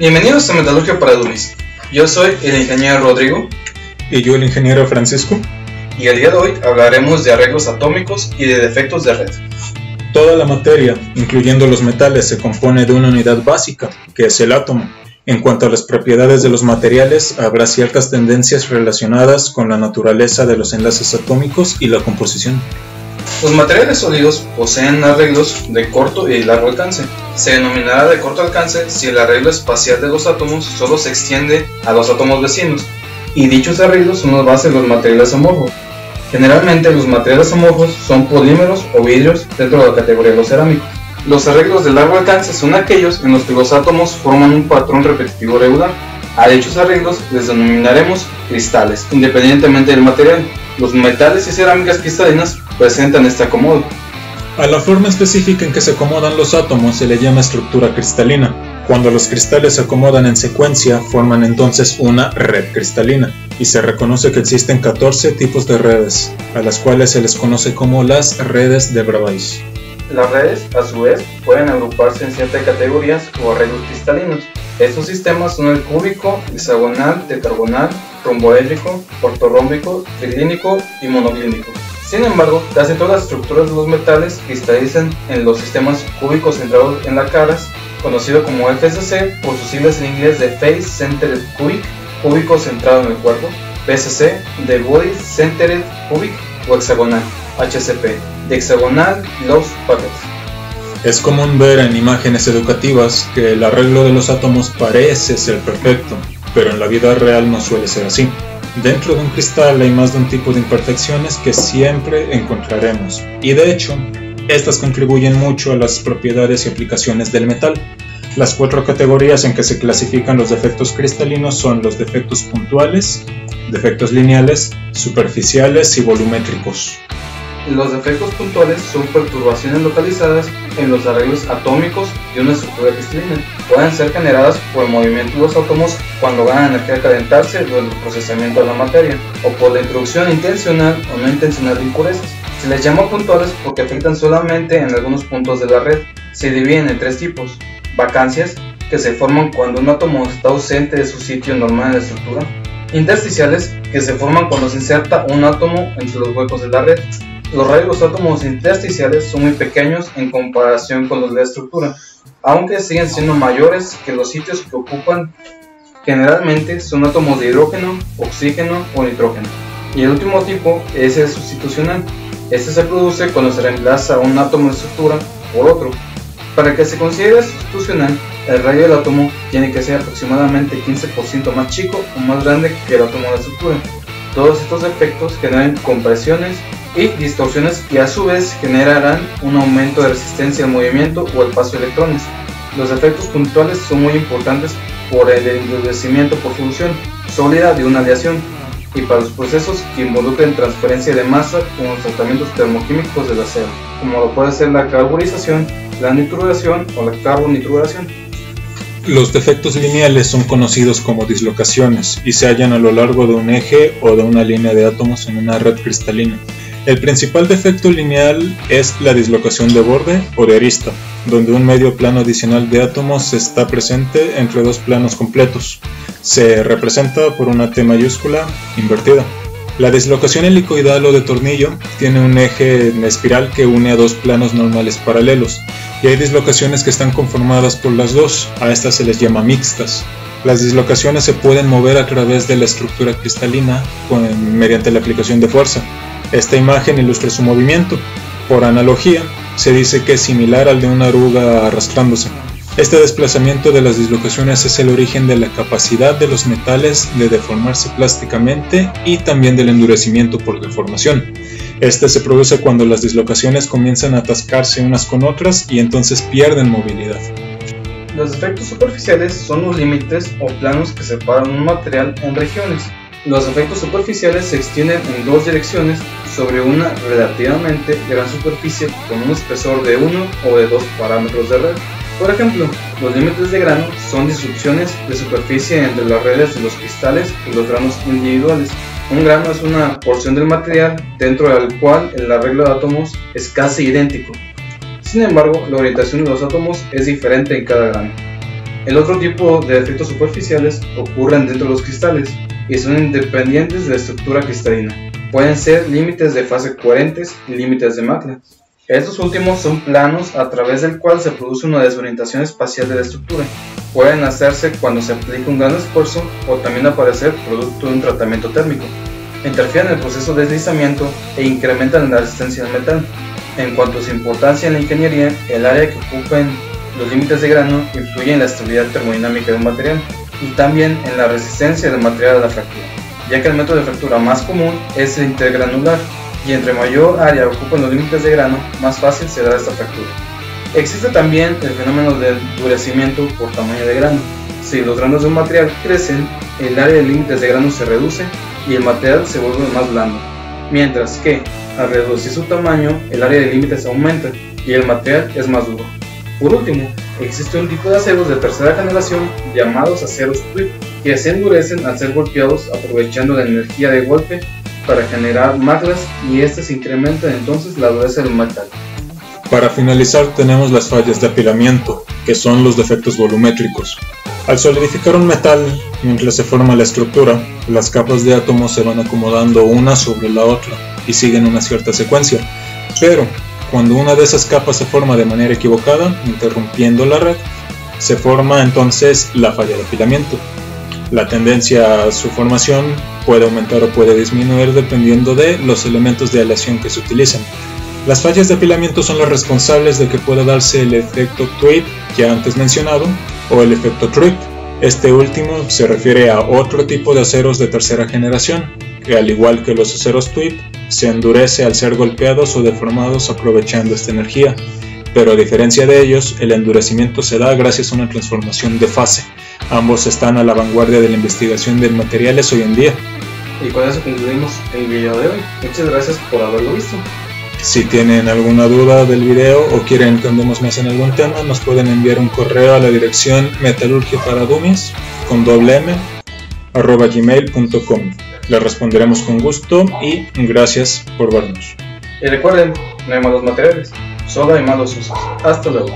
Bienvenidos a Metalurgia para Dummies. Yo soy el ingeniero Rodrigo. Y yo el ingeniero Francisco. Y el día de hoy hablaremos de arreglos atómicos y de defectos de red. Toda la materia, incluyendo los metales, se compone de una unidad básica, que es el átomo. En cuanto a las propiedades de los materiales, habrá ciertas tendencias relacionadas con la naturaleza de los enlaces atómicos y la composición. Los materiales sólidos poseen arreglos de corto y largo alcance. Se denominará de corto alcance si el arreglo espacial de los átomos solo se extiende a los átomos vecinos, y dichos arreglos son las bases de los materiales amorfos. Generalmente los materiales amorfos son polímeros o vidrios dentro de la categoría de los cerámicos. Los arreglos de largo alcance son aquellos en los que los átomos forman un patrón repetitivo regular. A dichos arreglos les denominaremos cristales, independientemente del material. Los metales y cerámicas cristalinas presentan este acomodo. A la forma específica en que se acomodan los átomos se le llama estructura cristalina. Cuando los cristales se acomodan en secuencia, forman entonces una red cristalina, y se reconoce que existen 14 tipos de redes, a las cuales se les conoce como las redes de Bravais. Las redes, a su vez, pueden agruparse en ciertas categorías o arreglos cristalinos. Estos sistemas son el cúbico, hexagonal, tetragonal, romboédrico, ortorrómbico, triclínico y monoclínico. Sin embargo, casi todas las estructuras de los metales cristalizan en los sistemas cúbicos centrados en las caras, conocido como FCC por sus siglas en inglés de Face Centered Cubic, cúbico centrado en el cuerpo, PCC de Body Centered Cubic, o hexagonal, HCP, de Hexagonal Closed Packets. Es común ver en imágenes educativas que el arreglo de los átomos parece ser perfecto, pero en la vida real no suele ser así. Dentro de un cristal hay más de un tipo de imperfecciones que siempre encontraremos, y de hecho, estas contribuyen mucho a las propiedades y aplicaciones del metal. Las 4 categorías en que se clasifican los defectos cristalinos son los defectos puntuales, defectos lineales, superficiales y volumétricos. Los defectos puntuales son perturbaciones localizadas en los arreglos atómicos de una estructura cristalina. Pueden ser generadas por el movimiento de los átomos cuando ganan energía al calentarse durante el procesamiento de la materia, o por la introducción intencional o no intencional de impurezas. Se les llama puntuales porque afectan solamente en algunos puntos de la red. Se dividen en 3 tipos: vacancias, que se forman cuando un átomo está ausente de su sitio normal en la estructura; intersticiales, que se forman cuando se inserta un átomo entre los huecos de la red. Los rayos de los átomos intersticiales son muy pequeños en comparación con los de la estructura, aunque siguen siendo mayores que los sitios que ocupan. Generalmente son átomos de hidrógeno, oxígeno o nitrógeno. Y el último tipo es el sustitucional. Este se produce cuando se reemplaza un átomo de estructura por otro. Para que se considere sustitucional, el radio del átomo tiene que ser aproximadamente 15% más chico o más grande que el átomo de estructura. Todos estos efectos generan compresiones y distorsiones y a su vez generarán un aumento de resistencia al movimiento o al paso de electrones. Los efectos puntuales son muy importantes por el endurecimiento por fusión sólida de una aleación y para los procesos que involucren transferencia de masa como los tratamientos termoquímicos del acero, como lo puede ser la carburización, la nitruración o la carbonitruración. Los defectos lineales son conocidos como dislocaciones y se hallan a lo largo de un eje o de una línea de átomos en una red cristalina. El principal defecto lineal es la dislocación de borde o de arista, donde un medio plano adicional de átomos está presente entre 2 planos completos. Se representa por una T mayúscula invertida. La dislocación helicoidal o de tornillo tiene un eje en espiral que une a 2 planos normales paralelos, y hay dislocaciones que están conformadas por las dos. A estas se les llama mixtas. Las dislocaciones se pueden mover a través de la estructura cristalina mediante la aplicación de fuerza. Esta imagen ilustra su movimiento. Por analogía, se dice que es similar al de una oruga arrastrándose. Este desplazamiento de las dislocaciones es el origen de la capacidad de los metales de deformarse plásticamente y también del endurecimiento por deformación. Este se produce cuando las dislocaciones comienzan a atascarse unas con otras y entonces pierden movilidad. Los efectos superficiales son los límites o planos que separan un material en regiones. Los efectos superficiales se extienden en 2 direcciones sobre una relativamente gran superficie con un espesor de 1 o de 2 parámetros de red. Por ejemplo, los límites de grano son disrupciones de superficie entre las redes de los cristales y los granos individuales. Un grano es una porción del material dentro del cual el arreglo de átomos es casi idéntico. Sin embargo, la orientación de los átomos es diferente en cada grano. El otro tipo de defectos superficiales ocurren dentro de los cristales y son independientes de la estructura cristalina. Pueden ser límites de fase coherentes y límites de macla. Estos últimos son planos a través del cual se produce una desorientación espacial de la estructura. Pueden hacerse cuando se aplica un gran esfuerzo o también aparecer producto de un tratamiento térmico. Interfieren en el proceso de deslizamiento e incrementan la resistencia del metal. En cuanto a su importancia en la ingeniería, el área que ocupan los límites de grano influye en la estabilidad termodinámica de un material y también en la resistencia del material a la fractura, ya que el método de fractura más común es el intergranular y entre mayor área ocupan los límites de grano, más fácil será esta fractura. Existe también el fenómeno de endurecimiento por tamaño de grano. Si los granos de un material crecen, el área de límites de grano se reduce y el material se vuelve más blando, mientras que al reducir su tamaño, el área de límites aumenta y el material es más duro. Por último, existe un tipo de aceros de tercera generación llamados aceros TWIP que se endurecen al ser golpeados aprovechando la energía de golpe para generar maclas y estas incrementan entonces la dureza del metal. Para finalizar tenemos las fallas de apilamiento, que son los defectos volumétricos. Al solidificar un metal, mientras se forma la estructura, las capas de átomos se van acomodando una sobre la otra y siguen una cierta secuencia, pero cuando una de esas capas se forma de manera equivocada, interrumpiendo la red, se forma entonces la falla de apilamiento. La tendencia a su formación puede aumentar o puede disminuir dependiendo de los elementos de aleación que se utilizan. Las fallas de apilamiento son las responsables de que pueda darse el efecto TWIP ya antes mencionado o el efecto TRIP. Este último se refiere a otro tipo de aceros de tercera generación, que al igual que los aceros TWIP, se endurece al ser golpeados o deformados aprovechando esta energía, pero a diferencia de ellos, el endurecimiento se da gracias a una transformación de fase. Ambos están a la vanguardia de la investigación de materiales hoy en día. Y con eso concluimos el video de hoy. Muchas gracias por haberlo visto. Si tienen alguna duda del video o quieren que andemos más en algún tema, nos pueden enviar un correo a la dirección metalurgiaparadumis@gmail.com. Le responderemos con gusto y gracias por vernos. Y recuerden, no hay malos materiales, solo hay malos usos. Hasta luego.